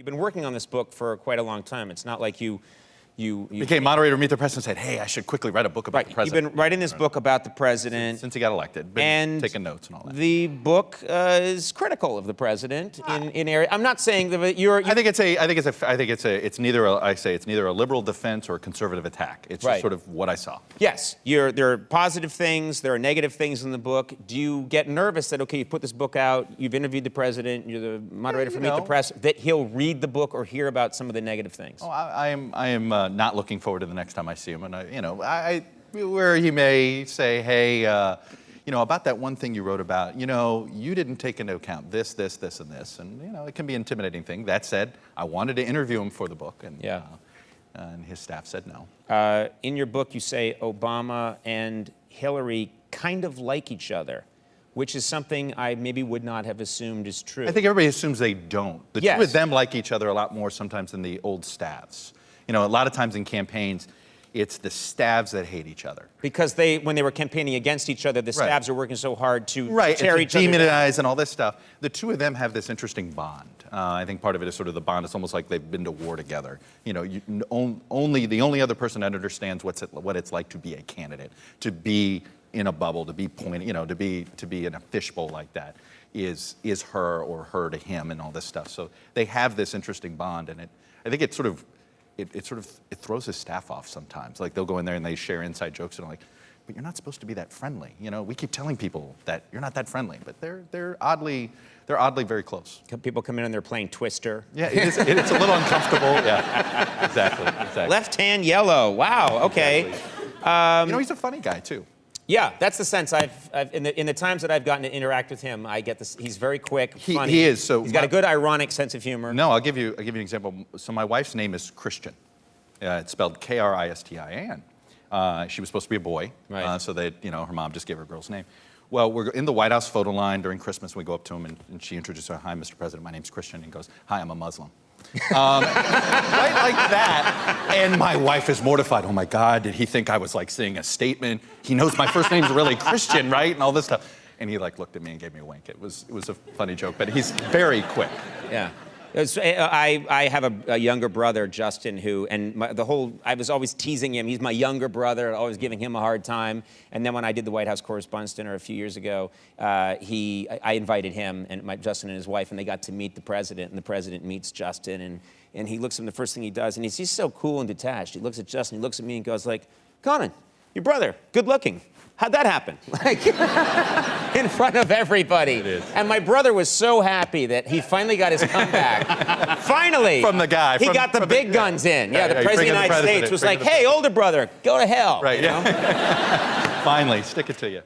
You've been working on this book for quite a long time. It's not like you became moderator of Meet the President and said, hey, I should quickly write a book about the president. You've been writing this book about the president. Since he got elected, been taking notes and all that. The book is critical of the president in area. I'm not saying that you're. I think it's neither a liberal defense or a conservative attack. It's just sort of what I saw. Yes, there are positive things, there are negative things in the book. Do you get nervous that, okay, you put this book out, you've interviewed the president, you're the moderator for Meet the Press, that he'll read the book or hear about some of the negative things? Oh, I am not looking forward to the next time I see him, and where he may say, hey, about that one thing you wrote about, you didn't take into account this, and this, and it can be an intimidating thing. That said, I wanted to interview him for the book, and his staff said no. In your book, you say Obama and Hillary kind of like each other, which is something I maybe would not have assumed is true. I think everybody assumes they don't. The two of them like each other a lot more sometimes than the old staffs. A lot of times in campaigns, it's the staffs that hate each other. Because when they were campaigning against each other, the staffs are working so hard to tear each other down. Demonize and all this stuff. The two of them have this interesting bond. I think part of it is sort of the bond. It's almost like they've been to war together. The only other person that understands what it's like to be a candidate, to be in a bubble, to be pointing, to be in a fishbowl like that, is her or her to him and all this stuff. So they have this interesting bond, and I think it throws his staff off sometimes. Like they'll go in there and they share inside jokes and I'm like, but you're not supposed to be that friendly. We keep telling people that you're not that friendly, but they're oddly very close. People come in and they're playing Twister. Yeah, it's a little uncomfortable. Yeah, exactly. Left hand yellow. Wow. Okay. Exactly. He's a funny guy too. Yeah, that's the sense I've in the times that I've gotten to interact with him, I get this. He's very quick, funny. He is. So he's got a good ironic sense of humor. No, I'll give you an example. So my wife's name is Christian. It's spelled Kristian. She was supposed to be a boy, so that her mom just gave her a girl's name. Well, we're in the White House photo line during Christmas. We go up to him and she introduces her. Hi, Mr. President. My name's Christian. And he goes, hi, I'm a Muslim. Right like that, and my wife is mortified. Oh my God, did he think I was saying a statement? He knows my first name's really Christian, right? And all this stuff. And he looked at me and gave me a wink. It was a funny joke, but he's very quick. Yeah. I have a younger brother, Justin, I was always teasing him. He's my younger brother, always giving him a hard time. And then when I did the White House Correspondents' Dinner a few years ago, I invited him and Justin and his wife, and they got to meet the president, and the president meets Justin, and he looks at him, the first thing he does, and he's so cool and detached. He looks at Justin, he looks at me and goes Conan, your brother, good looking. How'd that happen? In front of everybody. It is. And my brother was so happy that he finally got his comeback. Finally! From the guy. He got the big guns in. Yeah, the President of the United States was like, hey, older brother, go to hell. Right, Finally, stick it to you.